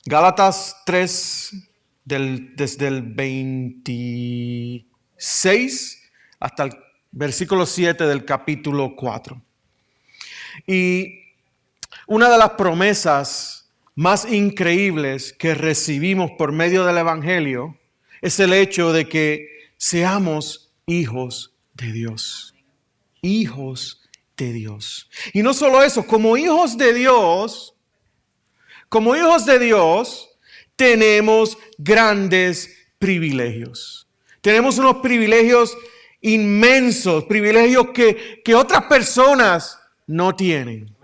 Gálatas 3, desde el 26 hasta el versículo 7 del capítulo 4. Y una de las promesas más increíbles que recibimos por medio del Evangelio es el hecho de que seamos hijos de Dios. Hijos de Dios. Y no solo eso, como hijos de Dios, tenemos grandes privilegios. Tenemos unos privilegios inmensos, privilegios que otras personas no tienen.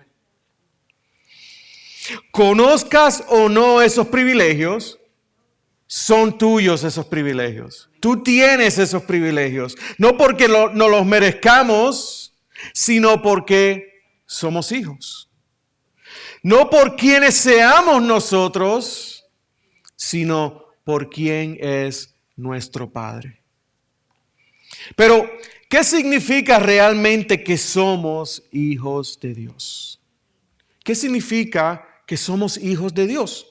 Conozcas o no esos privilegios, son tuyos esos privilegios. Tú tienes esos privilegios, no porque no los merezcamos, sino porque somos hijos. No por quienes seamos nosotros, sino por quien es nuestro Padre. Pero, ¿qué significa realmente que somos hijos de Dios? ¿Qué significa que somos hijos de Dios?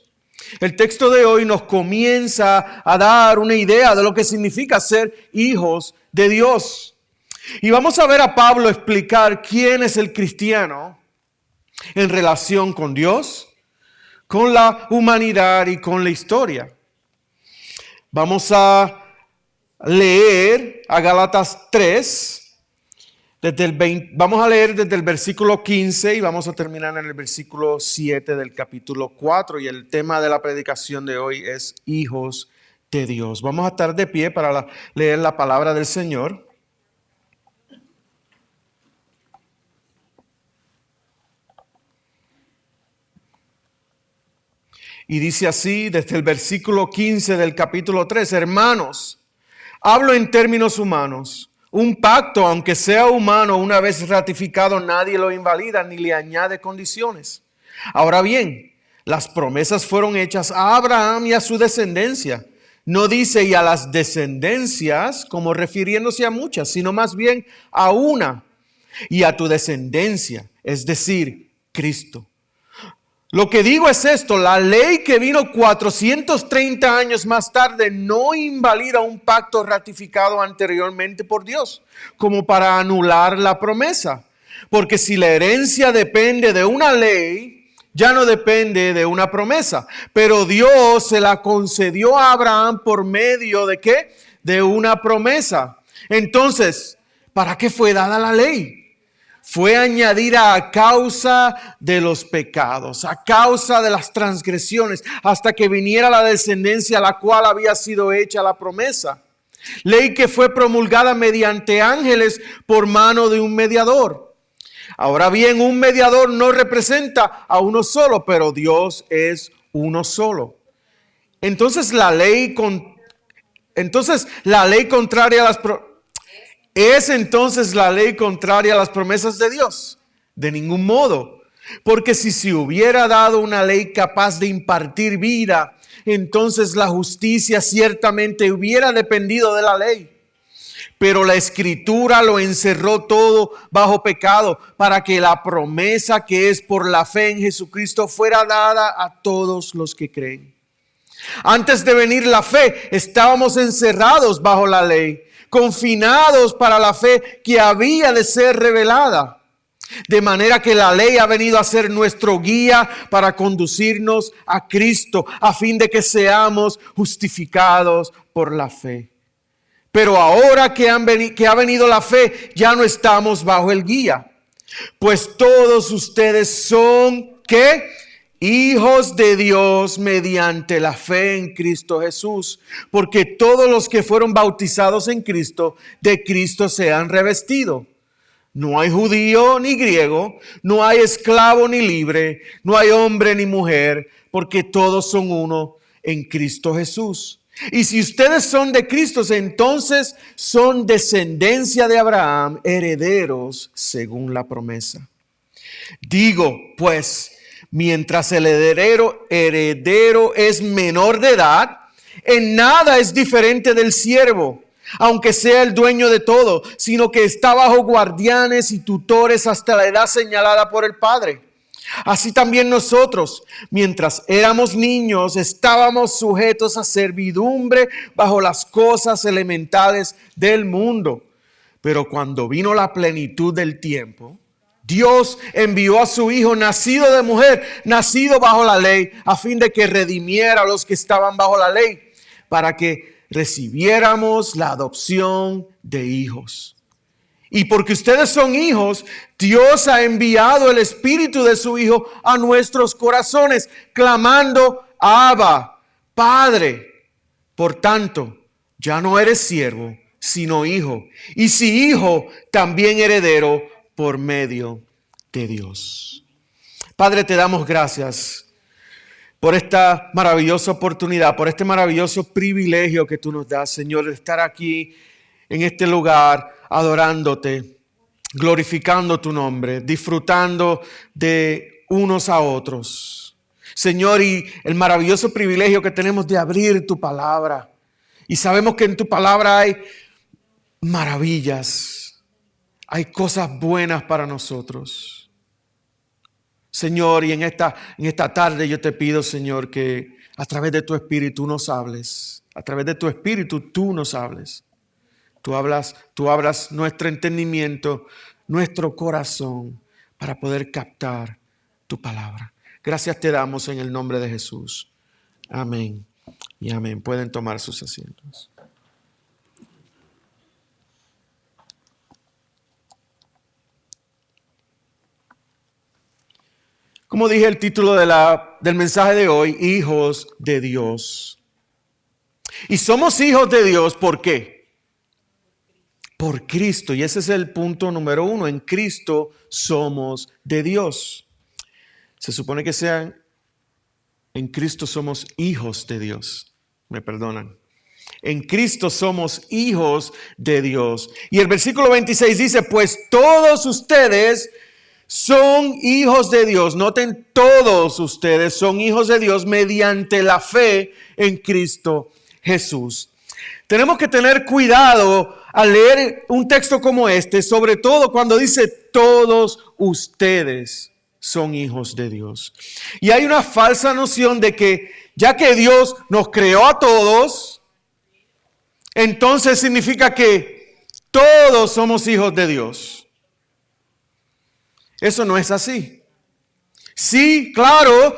El texto de hoy nos comienza a dar una idea de lo que significa ser hijos de Dios. Y vamos a ver a Pablo explicar quién es el cristiano en relación con Dios, con la humanidad y con la historia. Vamos a leer a Gálatas 3, vamos a leer desde el versículo 15 y vamos a terminar en el versículo 7 del capítulo 4. Y el tema de la predicación de hoy es hijos de Dios. Vamos a estar de pie para leer la palabra del Señor. Y dice así desde el versículo 15 del capítulo 3, hermanos, hablo en términos humanos. Un pacto, aunque sea humano, una vez ratificado, nadie lo invalida ni le añade condiciones. Ahora bien, las promesas fueron hechas a Abraham y a su descendencia. No dice y a las descendencias como refiriéndose a muchas, sino más bien a una y a tu descendencia, es decir, Cristo. Lo que digo es esto, la ley que vino 430 años más tarde no invalida un pacto ratificado anteriormente por Dios, como para anular la promesa. Porque si la herencia depende de una ley, ya no depende de una promesa. Pero Dios se la concedió a Abraham por medio ¿de qué? De una promesa. Entonces, ¿para qué fue dada la ley? Fue añadida a causa de los pecados, a causa de las transgresiones, hasta que viniera la descendencia a la cual había sido hecha la promesa. Ley que fue promulgada mediante ángeles por mano de un mediador. Ahora bien, un mediador no representa a uno solo, pero Dios es uno solo. Entonces la ley contraria a las ¿Es entonces la ley contraria a las promesas de Dios? De ningún modo. Porque si se hubiera dado una ley capaz de impartir vida, entonces la justicia ciertamente hubiera dependido de la ley. Pero la Escritura lo encerró todo bajo pecado para que la promesa que es por la fe en Jesucristo fuera dada a todos los que creen. Antes de venir la fe, estábamos encerrados bajo la ley, confinados para la fe que había de ser revelada. De manera que la ley ha venido a ser nuestro guía para conducirnos a Cristo, a fin de que seamos justificados por la fe. Pero ahora que ha venido la fe, ya no estamos bajo el guía. Pues todos ustedes son, ¿qué? Hijos de Dios mediante la fe en Cristo Jesús, porque todos los que fueron bautizados en Cristo, de Cristo se han revestido. No hay judío ni griego, no hay esclavo ni libre, no hay hombre ni mujer, porque todos son uno en Cristo Jesús. Y si ustedes son de Cristo, entonces son descendencia de Abraham, herederos según la promesa. Digo, pues, mientras el heredero es menor de edad, en nada es diferente del siervo, aunque sea el dueño de todo, sino que está bajo guardianes y tutores hasta la edad señalada por el padre. Así también nosotros, mientras éramos niños, estábamos sujetos a servidumbre bajo las cosas elementales del mundo. Pero cuando vino la plenitud del tiempo, Dios envió a su Hijo, nacido de mujer, nacido bajo la ley, a fin de que redimiera a los que estaban bajo la ley, para que recibiéramos la adopción de hijos. Y porque ustedes son hijos, Dios ha enviado el Espíritu de su Hijo a nuestros corazones, clamando, Abba, Padre. Por tanto, ya no eres siervo, sino hijo. Y si hijo, también heredero por medio de Dios. Padre, te damos gracias por esta maravillosa oportunidad, por este maravilloso privilegio que tú nos das, Señor, de estar aquí en este lugar, adorándote, glorificando tu nombre, disfrutando de unos a otros. Señor, y el maravilloso privilegio que tenemos de abrir tu palabra. Y sabemos que en tu palabra hay maravillas, hay cosas buenas para nosotros. Señor, y en esta tarde yo te pido, Señor, que a través de tu Espíritu nos hables. A través de tu Espíritu tú nos hables. Tú abras nuestro entendimiento, nuestro corazón, para poder captar tu palabra. Gracias te damos en el nombre de Jesús. Amén y amén. Pueden tomar sus asientos. Como dije, el título del mensaje de hoy, hijos de Dios. Y somos hijos de Dios, ¿por qué? Por Cristo. Y ese es el punto número 1. En Cristo somos de Dios. Se supone que en Cristo somos hijos de Dios. Me perdonan. En Cristo somos hijos de Dios. Y el versículo 26 dice, pues todos ustedes son hijos de Dios. Noten, todos ustedes son hijos de Dios mediante la fe en Cristo Jesús. Tenemos que tener cuidado al leer un texto como este, sobre todo cuando dice todos ustedes son hijos de Dios. Y hay una falsa noción de que ya que Dios nos creó a todos, entonces significa que todos somos hijos de Dios. Eso no es así. Sí, claro,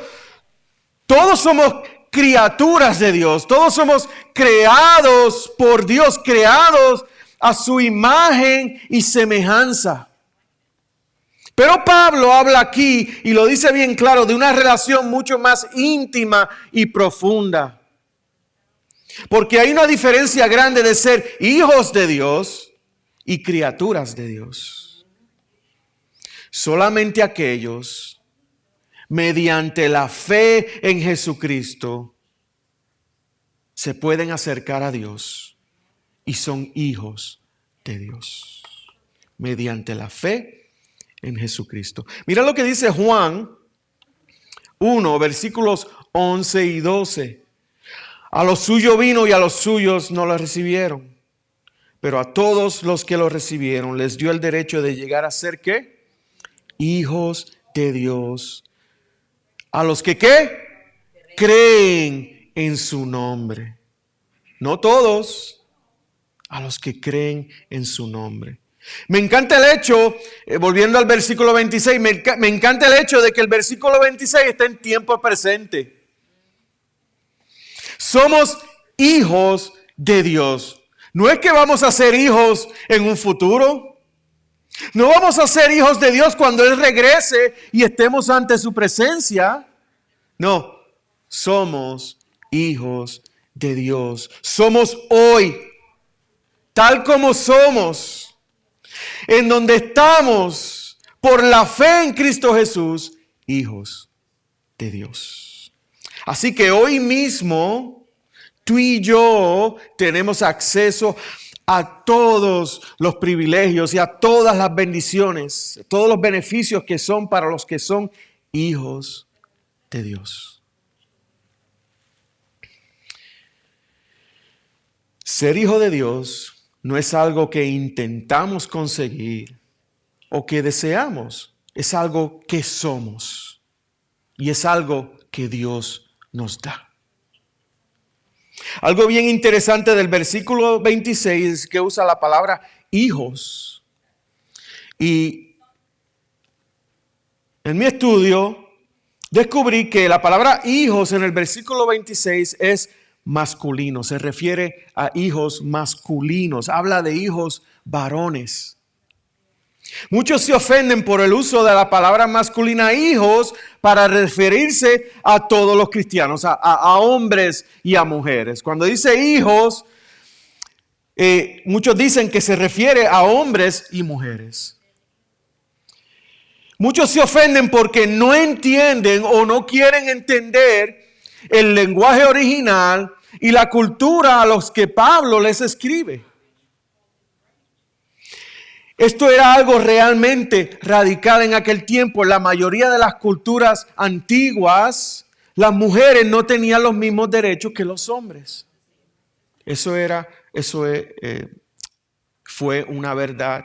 todos somos criaturas de Dios, todos somos creados por Dios, creados a su imagen y semejanza. Pero Pablo habla aquí, y lo dice bien claro, de una relación mucho más íntima y profunda. Porque hay una diferencia grande de ser hijos de Dios y criaturas de Dios. Solamente aquellos, mediante la fe en Jesucristo, se pueden acercar a Dios y son hijos de Dios. Mediante la fe en Jesucristo. Mira lo que dice Juan 1, versículos 11 y 12. A los suyos vino y a los suyos no lo recibieron. Pero a todos los que lo recibieron les dio el derecho de llegar a ser ¿qué? Hijos de Dios. A los que ¿qué? Creen en su nombre. No todos, a los que creen en su nombre. Me encanta el hecho, volviendo al versículo 26, me encanta el hecho de que el versículo 26 está en tiempo presente. Somos hijos de Dios. No es que vamos a ser hijos en un futuro. No vamos a ser hijos de Dios cuando Él regrese y estemos ante su presencia. No, somos hijos de Dios. Somos hoy, tal como somos, en donde estamos por la fe en Cristo Jesús, hijos de Dios. Así que hoy mismo, tú y yo tenemos acceso a todos los privilegios y a todas las bendiciones, todos los beneficios que son para los que son hijos de Dios. Ser hijo de Dios no es algo que intentamos conseguir o que deseamos, es algo que somos. y es algo que Dios nos da. Algo bien interesante del versículo 26 es que usa la palabra hijos. Y en mi estudio descubrí que la palabra hijos en el versículo 26 es masculino, se refiere a hijos masculinos, habla de hijos varones. Muchos se ofenden por el uso de la palabra masculina hijos para referirse a todos los cristianos, a hombres y a mujeres. Cuando dice hijos, muchos dicen que se refiere a hombres y mujeres. Muchos se ofenden porque no entienden o no quieren entender el lenguaje original y la cultura a los que Pablo les escribe. Esto era algo realmente radical en aquel tiempo. En la mayoría de las culturas antiguas, las mujeres no tenían los mismos derechos que los hombres. Eso fue una verdad.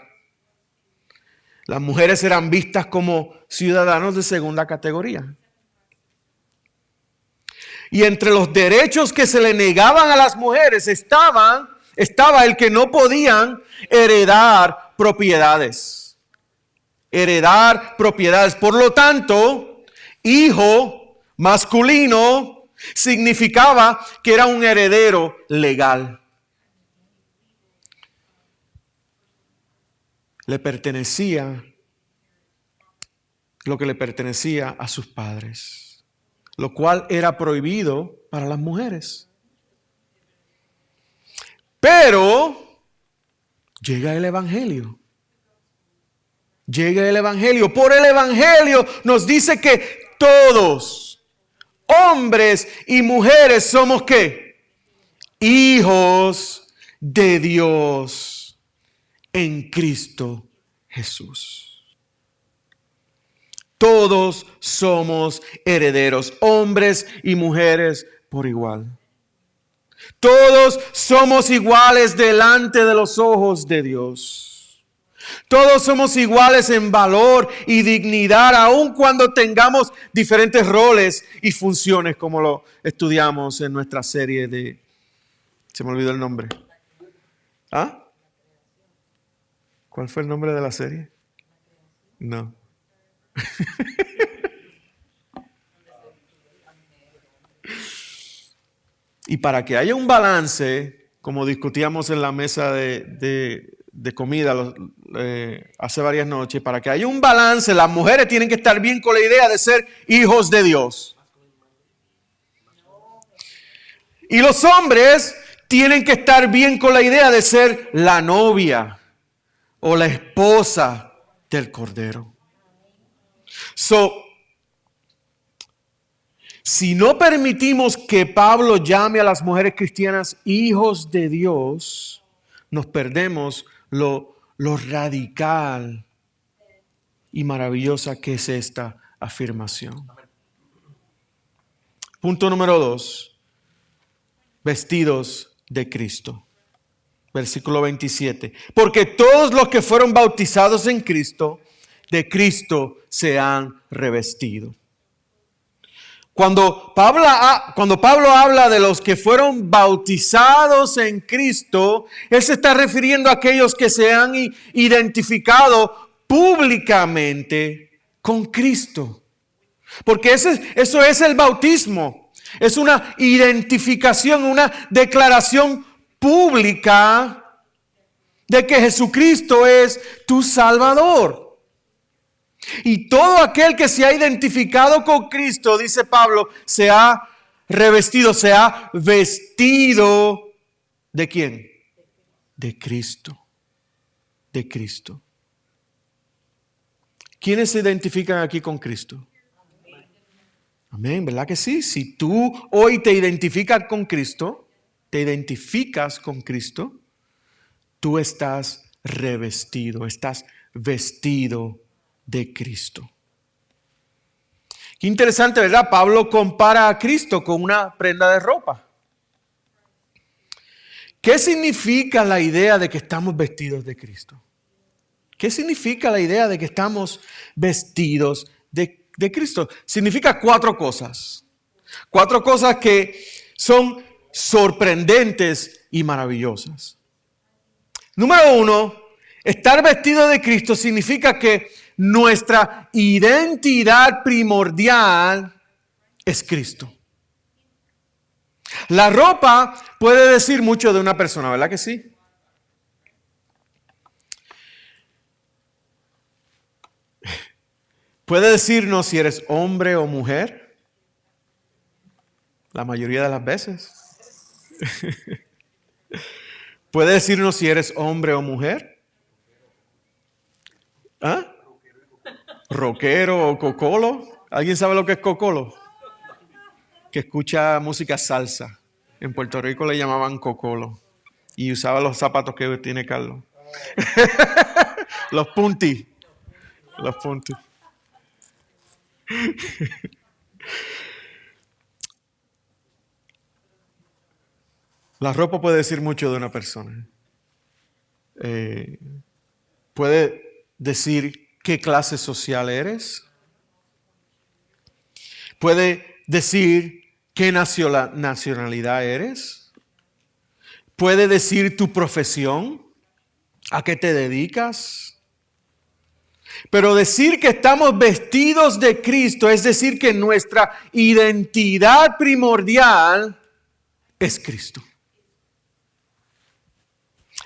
Las mujeres eran vistas como ciudadanos de segunda categoría. Y entre los derechos que se le negaban a las mujeres estaba el que no podían heredar propiedades. Heredar propiedades. Por lo tanto, hijo masculino significaba que era un heredero legal. Le pertenecía lo que le pertenecía a sus padres, lo cual era prohibido para las mujeres. Pero llega el Evangelio. Llega el Evangelio. Por el Evangelio nos dice que todos, hombres y mujeres, somos ¿qué? Hijos de Dios en Cristo Jesús. Todos somos herederos, hombres y mujeres por igual. Todos somos iguales delante de los ojos de Dios. Todos somos iguales en valor y dignidad, aun cuando tengamos diferentes roles y funciones, como lo estudiamos en nuestra serie de... Se me olvidó el nombre. ¿Ah? ¿Cuál fue el nombre de la serie? No. Y para que haya un balance, como discutíamos en la mesa de comida hace varias noches, para que haya un balance, las mujeres tienen que estar bien con la idea de ser hijos de Dios. Y los hombres tienen que estar bien con la idea de ser la novia o la esposa del Cordero. Si no permitimos que Pablo llame a las mujeres cristianas hijos de Dios, nos perdemos lo radical y maravillosa que es esta afirmación. Punto número 2. Vestidos de Cristo. Versículo 27. Porque todos los que fueron bautizados en Cristo, de Cristo se han revestido. Cuando Pablo habla de los que fueron bautizados en Cristo, él se está refiriendo a aquellos que se han identificado públicamente con Cristo. Porque eso es el bautismo. Es una identificación, una declaración pública de que Jesucristo es tu Salvador. Y todo aquel que se ha identificado con Cristo, dice Pablo, se ha revestido, se ha vestido ¿de quién? De Cristo. De Cristo. ¿Quiénes se identifican aquí con Cristo? Amén, ¿verdad que sí? Si tú hoy te identificas con Cristo, tú estás revestido, estás vestido de Cristo. Qué interesante, ¿verdad? Pablo compara a Cristo con una prenda de ropa. ¿Qué significa la idea de que estamos vestidos de Cristo? ¿Qué significa la idea de que estamos vestidos de de Cristo significa 4 cosas. 4 cosas que son sorprendentes y maravillosas. Número 1, estar vestido de Cristo significa que nuestra identidad primordial es Cristo. La ropa puede decir mucho de una persona, ¿verdad que sí? Puede decirnos si eres hombre o mujer, la mayoría de las veces. Puede decirnos si eres hombre o mujer. ¿Ah? Rockero o cocolo. ¿Alguien sabe lo que es cocolo? Que escucha música salsa. En Puerto Rico le llamaban cocolo. Y usaba los zapatos que tiene Carlos. Los punti. Los punti. La ropa puede decir mucho de una persona. Puede decir qué clase social eres. Puede decir qué nacionalidad eres. Puede decir tu profesión, a qué te dedicas. Pero decir que estamos vestidos de Cristo es decir que nuestra identidad primordial es Cristo.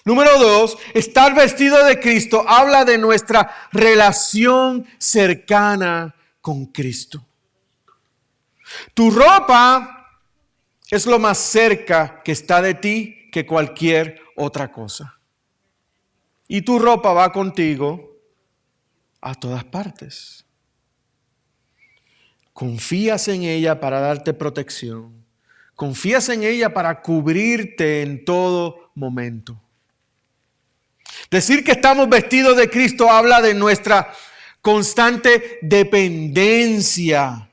Número 2, estar vestido de Cristo habla de nuestra relación cercana con Cristo. Tu ropa es lo más cerca que está de ti que cualquier otra cosa. Y tu ropa va contigo a todas partes. Confías en ella para darte protección. Confías en ella para cubrirte en todo momento. Decir que estamos vestidos de Cristo habla de nuestra constante dependencia.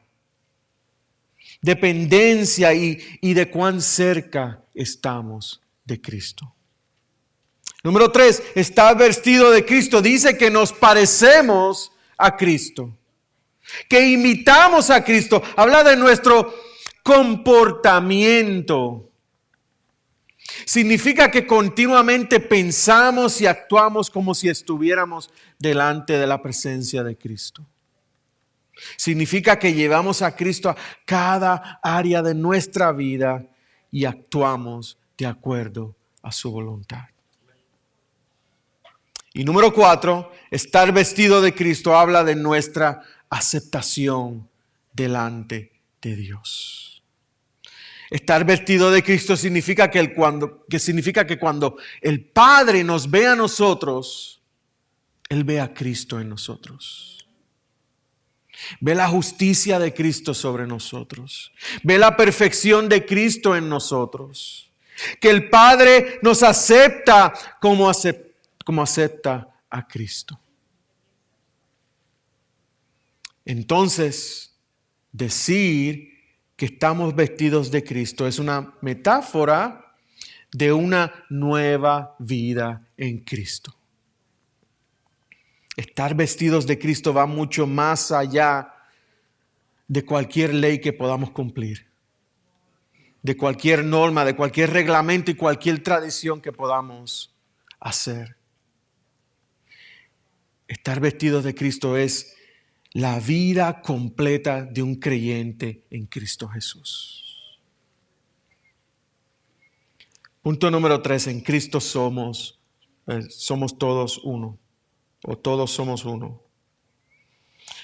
Dependencia y de cuán cerca estamos de Cristo. Número 3, estar vestido de Cristo dice que nos parecemos a Cristo. Que imitamos a Cristo. Habla de nuestro comportamiento. Significa que continuamente pensamos y actuamos como si estuviéramos delante de la presencia de Cristo. Significa que llevamos a Cristo a cada área de nuestra vida y actuamos de acuerdo a su voluntad. Y número 4, estar vestido de Cristo habla de nuestra aceptación delante de Dios. Estar vestido de Cristo significa que cuando el Padre nos ve a nosotros, Él ve a Cristo en nosotros. Ve la justicia de Cristo sobre nosotros. Ve la perfección de Cristo en nosotros. Que el Padre nos acepta como acepta a Cristo. Entonces, decir que estamos vestidos de Cristo es una metáfora de una nueva vida en Cristo. Estar vestidos de Cristo va mucho más allá de cualquier ley que podamos cumplir, de cualquier norma, de cualquier reglamento y cualquier tradición que podamos hacer. Estar vestidos de Cristo es la vida completa de un creyente en Cristo Jesús. Punto número 3, en Cristo somos todos uno, o todos somos uno.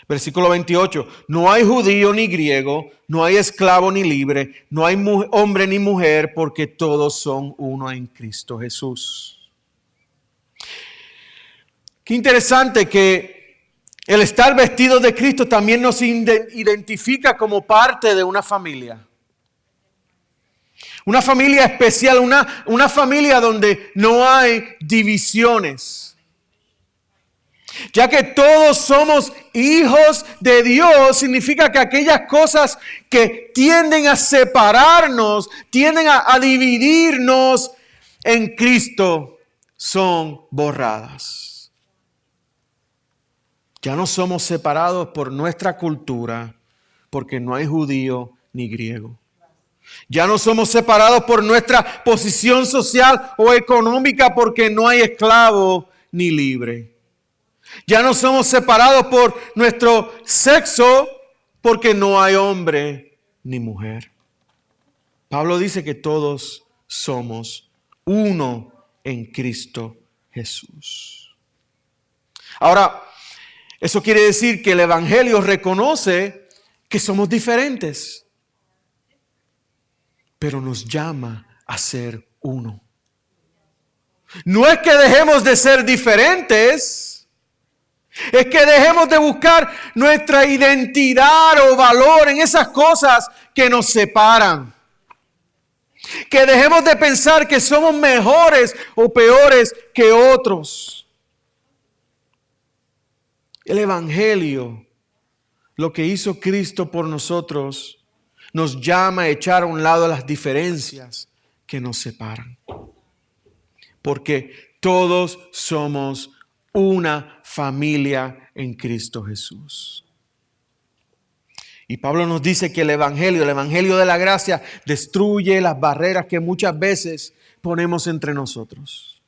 Versículo 28, no hay judío ni griego, no hay esclavo ni libre, no hay hombre ni mujer, porque todos son uno en Cristo Jesús. Qué interesante que el estar vestido de Cristo también nos identifica como parte de una familia. Una familia especial, una familia donde no hay divisiones. Ya que todos somos hijos de Dios, significa que aquellas cosas que tienden a separarnos, tienden a dividirnos en Cristo, son borradas. Ya no somos separados por nuestra cultura, porque no hay judío ni griego. Ya no somos separados por nuestra posición social o económica, porque no hay esclavo ni libre. Ya no somos separados por nuestro sexo, porque no hay hombre ni mujer. Pablo dice que todos somos uno en Cristo Jesús. Ahora, eso quiere decir que el Evangelio reconoce que somos diferentes, pero nos llama a ser uno. No es que dejemos de ser diferentes, es que dejemos de buscar nuestra identidad o valor en esas cosas que nos separan. Que dejemos de pensar que somos mejores o peores que otros. El Evangelio, lo que hizo Cristo por nosotros, nos llama a echar a un lado las diferencias que nos separan. Porque todos somos una familia en Cristo Jesús. Y Pablo nos dice que el Evangelio de la gracia, destruye las barreras que muchas veces ponemos entre nosotros.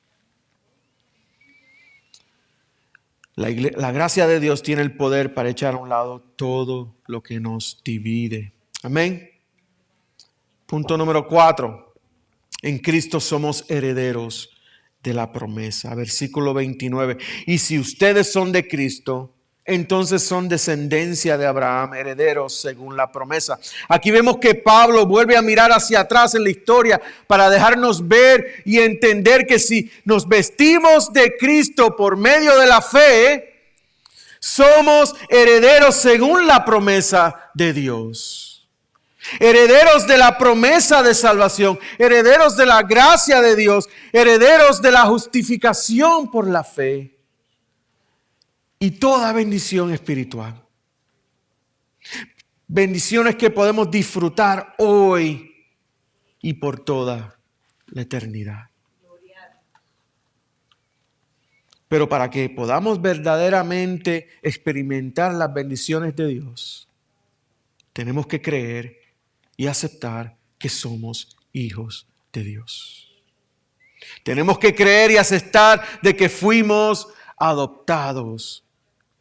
La gracia de Dios tiene el poder para echar a un lado todo lo que nos divide. Amén. Punto número 4. En Cristo somos herederos de la promesa. Versículo 29. Y si ustedes son de Cristo, entonces son descendencia de Abraham, herederos según la promesa. Aquí vemos que Pablo vuelve a mirar hacia atrás en la historia para dejarnos ver y entender que si nos vestimos de Cristo por medio de la fe, somos herederos según la promesa de Dios. Herederos de la promesa de salvación, herederos de la gracia de Dios, herederos de la justificación por la fe. Y toda bendición espiritual. Bendiciones que podemos disfrutar hoy y por toda la eternidad. Pero para que podamos verdaderamente experimentar las bendiciones de Dios, tenemos que creer y aceptar que somos hijos de Dios. Tenemos que creer y aceptar de que fuimos adoptados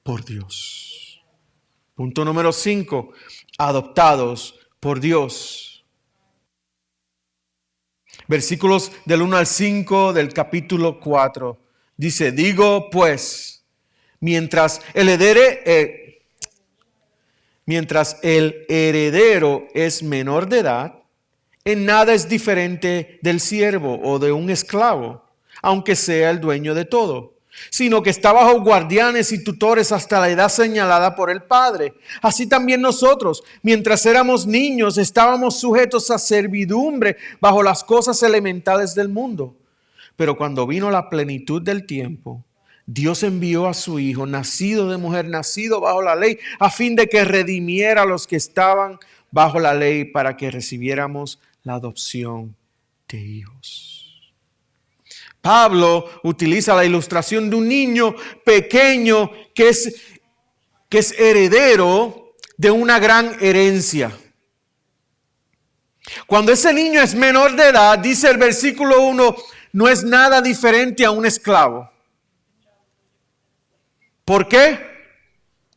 por Dios. Punto número 5. Adoptados por Dios. Versículos del 1 al 5 del capítulo 4. Dice, digo pues, mientras el heredero es menor de edad, en nada es diferente del siervo o de un esclavo, aunque sea el dueño de todo, sino que está bajo guardianes y tutores hasta la edad señalada por el Padre. Así también nosotros, mientras éramos niños, estábamos sujetos a servidumbre bajo las cosas elementales del mundo. Pero cuando vino la plenitud del tiempo, Dios envió a su Hijo, nacido de mujer, nacido bajo la ley, a fin de que redimiera a los que estaban bajo la ley, para que recibiéramos la adopción de hijos. Pablo utiliza la ilustración de un niño pequeño que es heredero de una gran herencia. Cuando ese niño es menor de edad, dice el versículo 1, no es nada diferente a un esclavo. ¿Por qué?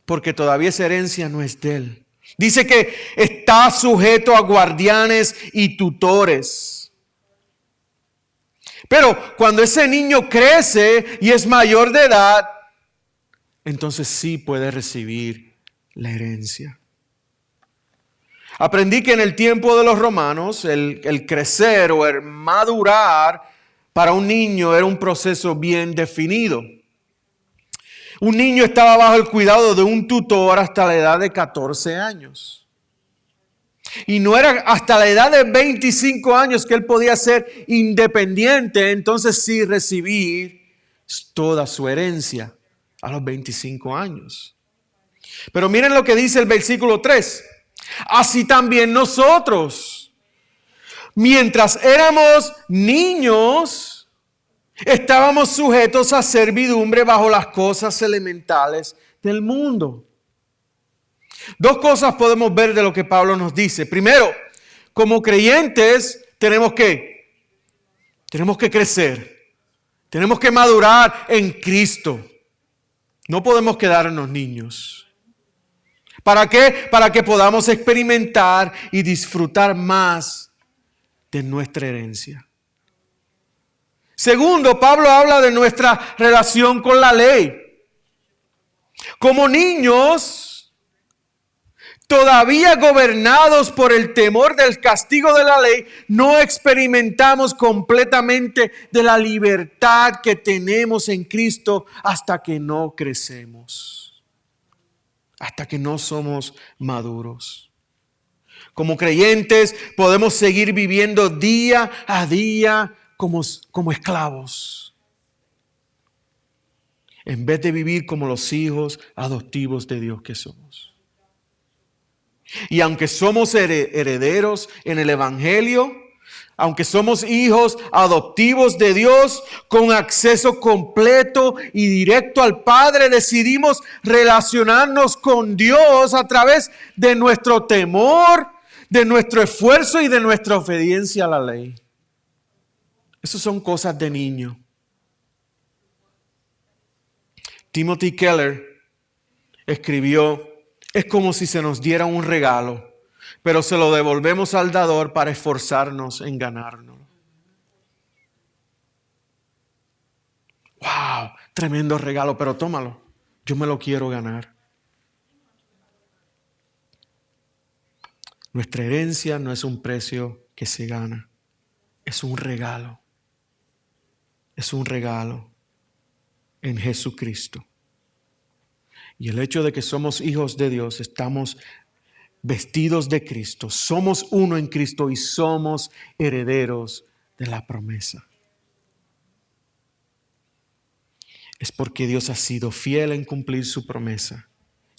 Porque todavía esa herencia no es de él. Dice que está sujeto a guardianes y tutores. Pero cuando ese niño crece y es mayor de edad, entonces sí puede recibir la herencia. Aprendí que en el tiempo de los romanos, el crecer o el madurar para un niño era un proceso bien definido. Un niño estaba bajo el cuidado de un tutor hasta la edad de 14 años. Y no era hasta la edad de 25 años que él podía ser independiente, entonces sí recibir toda su herencia a los 25 años. Pero miren lo que dice el versículo 3. Así también nosotros, mientras éramos niños, estábamos sujetos a servidumbre bajo las cosas elementales del mundo. Dos cosas podemos ver de lo que Pablo nos dice. Primero, como creyentes tenemos que crecer. Tenemos que madurar en Cristo. No podemos quedarnos niños. ¿Para qué? Para que podamos experimentar y disfrutar más de nuestra herencia. Segundo, Pablo habla de nuestra relación con la ley. Como niños, todavía gobernados por el temor del castigo de la ley, no experimentamos completamente de la libertad que tenemos en Cristo hasta que no crecemos, hasta que no somos maduros. Como creyentes podemos seguir viviendo día a día como esclavos, en vez de vivir como los hijos adoptivos de Dios que somos. Y aunque somos herederos en el Evangelio, aunque somos hijos adoptivos de Dios con acceso completo y directo al Padre, decidimos relacionarnos con Dios a través de nuestro temor, de nuestro esfuerzo y de nuestra obediencia a la ley. Esas son cosas de niño. Timothy Keller escribió: es como si se nos diera un regalo, pero se lo devolvemos al dador para esforzarnos en ganárnoslo. ¡Wow! Tremendo regalo, pero tómalo. Yo me lo quiero ganar. Nuestra herencia no es un precio que se gana. Es un regalo. Es un regalo en Jesucristo. Y el hecho de que somos hijos de Dios, estamos vestidos de Cristo, somos uno en Cristo y somos herederos de la promesa. Es porque Dios ha sido fiel en cumplir su promesa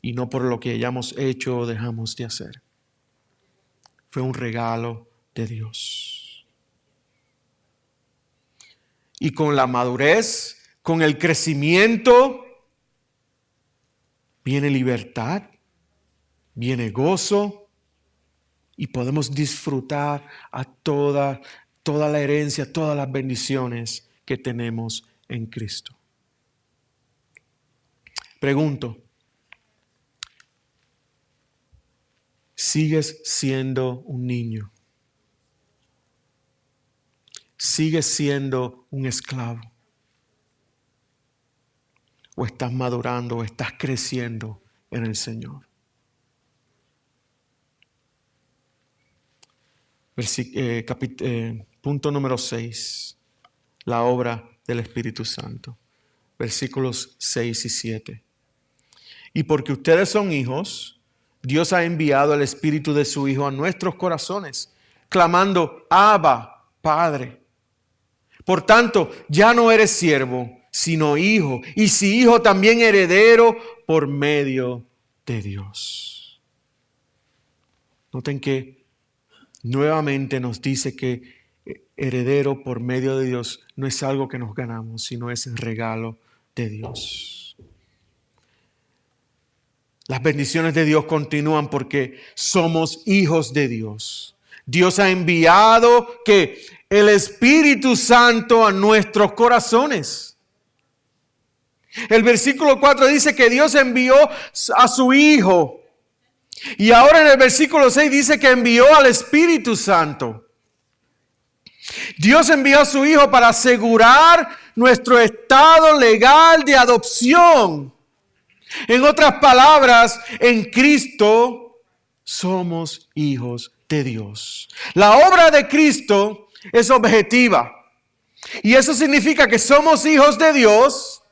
y no por lo que hayamos hecho o dejamos de hacer. Fue un regalo de Dios. Y con la madurez, con el crecimiento, viene libertad, viene gozo y podemos disfrutar a toda la herencia, todas las bendiciones que tenemos en Cristo. Pregunto, ¿sigues siendo un niño? ¿Sigues siendo un esclavo? ¿O estás madurando o estás creciendo en el Señor? Punto número 6. La obra del Espíritu Santo. Versículos 6 y 7. Y porque ustedes son hijos, Dios ha enviado el Espíritu de su Hijo a nuestros corazones, clamando: Abba, Padre. Por tanto, ya no eres siervo, sino hijo, y si hijo, también heredero por medio de Dios. Noten que nuevamente nos dice que heredero por medio de Dios no es algo que nos ganamos, sino es el regalo de Dios. Las bendiciones de Dios continúan porque somos hijos de Dios. Dios ha enviado que el Espíritu Santo a nuestros corazones. El versículo 4 dice que Dios envió a su Hijo. Y ahora en el versículo 6 dice que envió al Espíritu Santo. Dios envió a su Hijo para asegurar nuestro estado legal de adopción. En otras palabras, en Cristo somos hijos de Dios. La obra de Cristo es objetiva. Y eso significa que somos hijos de Dios,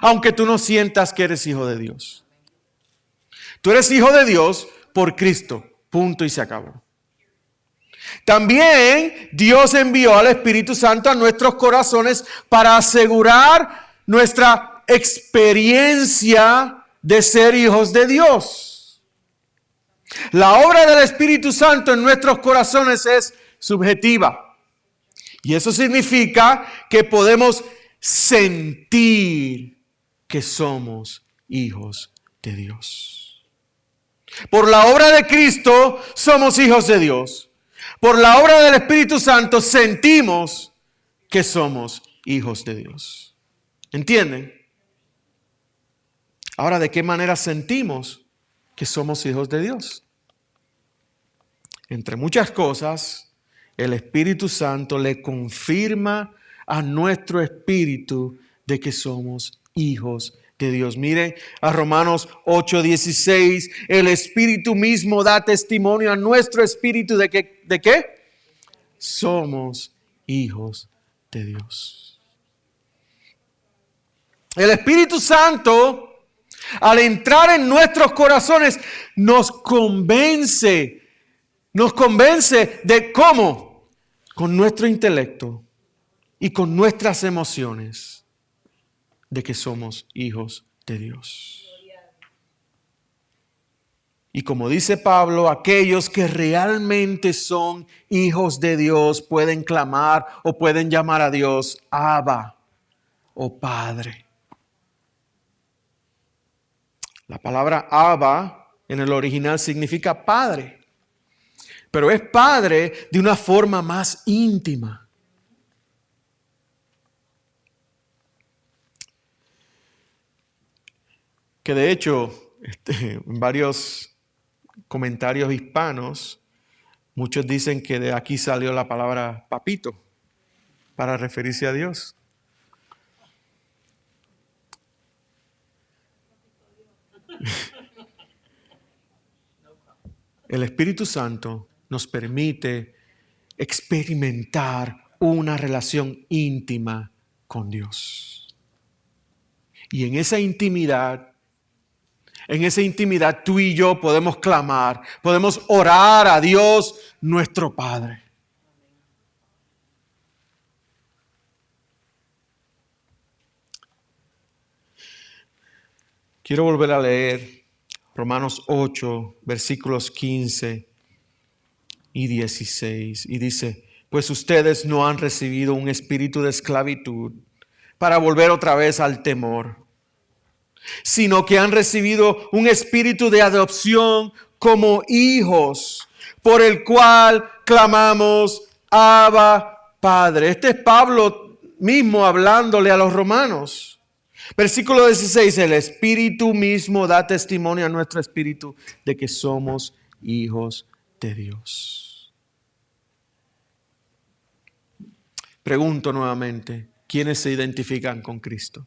aunque tú no sientas que eres hijo de Dios. Tú eres hijo de Dios por Cristo. Punto y se acabó. También Dios envió al Espíritu Santo a nuestros corazones para asegurar nuestra experiencia de ser hijos de Dios. La obra del Espíritu Santo en nuestros corazones es subjetiva. Y eso significa que podemos sentir que somos hijos de Dios. Por la obra de Cristo somos hijos de Dios. Por la obra del Espíritu Santo sentimos que somos hijos de Dios. ¿Entienden? Ahora, ¿de qué manera sentimos que somos hijos de Dios? Entre muchas cosas, el Espíritu Santo le confirma a nuestro espíritu de que somos hijos de Dios. Miren a Romanos 8:16, el Espíritu mismo da testimonio a nuestro espíritu ¿de qué? Somos hijos de Dios. El Espíritu Santo, al entrar en nuestros corazones, nos convence de cómo, con nuestro intelecto y con nuestras emociones, de que somos hijos de Dios. Y como dice Pablo, aquellos que realmente son hijos de Dios pueden clamar o pueden llamar a Dios Abba o Padre. La palabra Abba en el original significa Padre, pero es Padre de una forma más íntima. Que de hecho, en varios comentarios hispanos, muchos dicen que de aquí salió la palabra papito para referirse a Dios. El Espíritu Santo nos permite experimentar una relación íntima con Dios. Y en esa intimidad tú y yo podemos clamar, podemos orar a Dios nuestro Padre. Quiero volver a leer Romanos 8, versículos 15 y 16. Y dice, pues ustedes no han recibido un espíritu de esclavitud para volver otra vez al temor, sino que han recibido un espíritu de adopción como hijos, por el cual clamamos, Abba, Padre. Este es Pablo mismo hablándole a los romanos. Versículo 16, el Espíritu mismo da testimonio a nuestro espíritu de que somos hijos de Dios. Pregunto nuevamente, ¿quiénes se identifican con Cristo?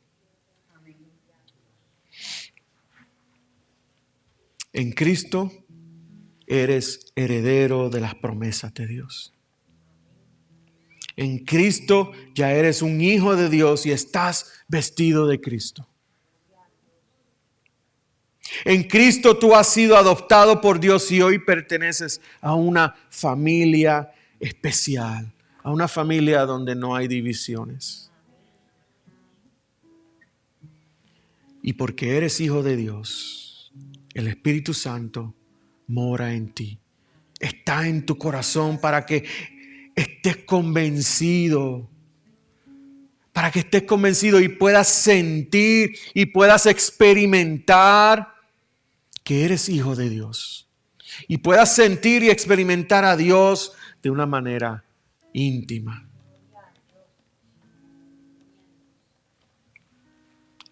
En Cristo eres heredero de las promesas de Dios. En Cristo ya eres un hijo de Dios y estás vestido de Cristo. En Cristo tú has sido adoptado por Dios y hoy perteneces a una familia especial, a una familia donde no hay divisiones. Y porque eres hijo de Dios, el Espíritu Santo mora en ti. Está en tu corazón para que estés convencido. Para que estés convencido y puedas sentir y puedas experimentar que eres hijo de Dios. Y puedas sentir y experimentar a Dios de una manera íntima.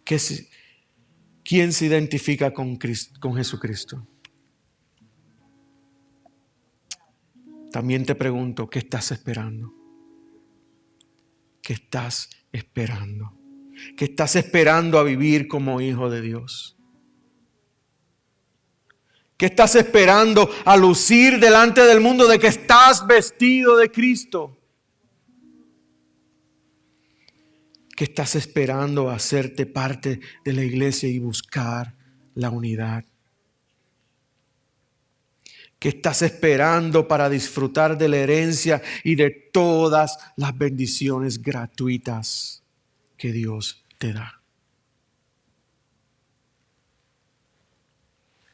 ¿Quién se identifica con Jesucristo? También te pregunto, ¿qué estás esperando? ¿Qué estás esperando? ¿Qué estás esperando a vivir como hijo de Dios? ¿Qué estás esperando a lucir delante del mundo de que estás vestido de Cristo? ¿Qué estás esperando a hacerte parte de la iglesia y buscar la unidad? ¿Qué estás esperando para disfrutar de la herencia y de todas las bendiciones gratuitas que Dios te da?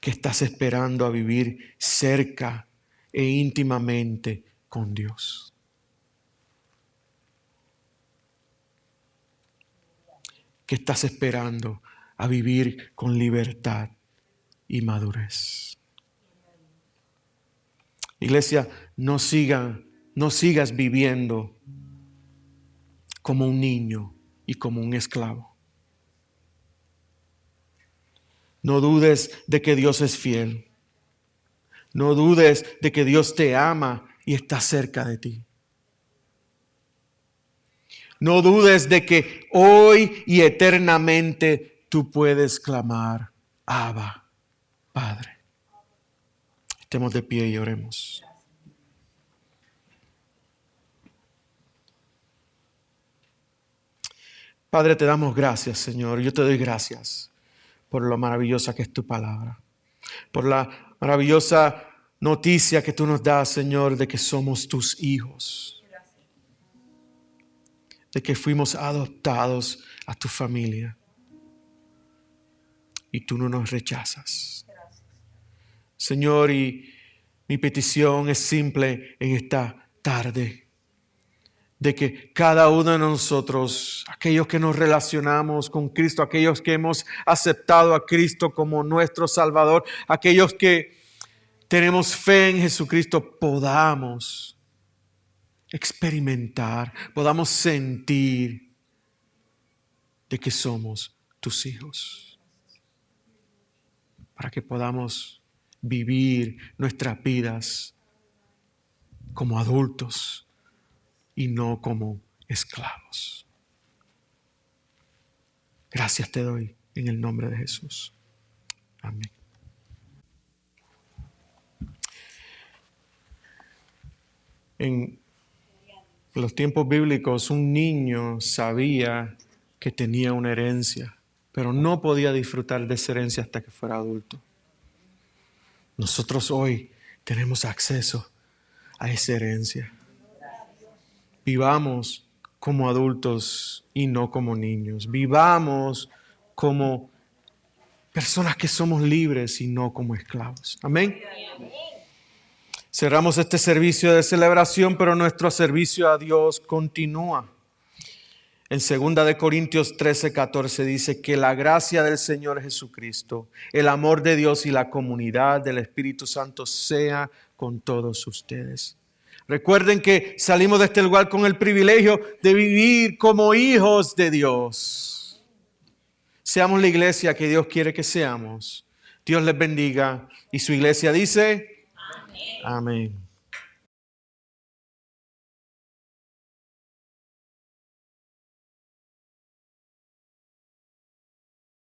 ¿Qué estás esperando a vivir cerca e íntimamente con Dios? ¿Qué estás esperando a vivir con libertad y madurez. Iglesia, no sigas viviendo como un niño y como un esclavo. No dudes de que Dios es fiel. No dudes de que Dios te ama y está cerca de ti. No dudes de que hoy y eternamente tú puedes clamar, Abba, Padre. Estemos de pie y oremos. Padre, te damos gracias, Señor. Yo te doy gracias por lo maravillosa que es tu palabra. Por la maravillosa noticia que tú nos das, Señor, de que somos tus hijos. De que fuimos adoptados a tu familia. Y tú no nos rechazas. Señor, y mi petición es simple en esta tarde. De que cada uno de nosotros, aquellos que nos relacionamos con Cristo, aquellos que hemos aceptado a Cristo como nuestro Salvador, aquellos que tenemos fe en Jesucristo, podamos experimentar, podamos sentir de que somos tus hijos. Para que podamos vivir nuestras vidas como adultos y no como esclavos. Gracias te doy en el nombre de Jesús. Amén. En los tiempos bíblicos, un niño sabía que tenía una herencia, pero no podía disfrutar de esa herencia hasta que fuera adulto. Nosotros hoy tenemos acceso a esa herencia. Vivamos como adultos y no como niños. Vivamos como personas que somos libres y no como esclavos. Amén. Cerramos este servicio de celebración, pero nuestro servicio a Dios continúa. En 2 Corintios 13:14 dice que la gracia del Señor Jesucristo, el amor de Dios y la comunidad del Espíritu Santo sea con todos ustedes. Recuerden que salimos de este lugar con el privilegio de vivir como hijos de Dios. Seamos la iglesia que Dios quiere que seamos. Dios les bendiga. Y su iglesia dice, amén. Amén.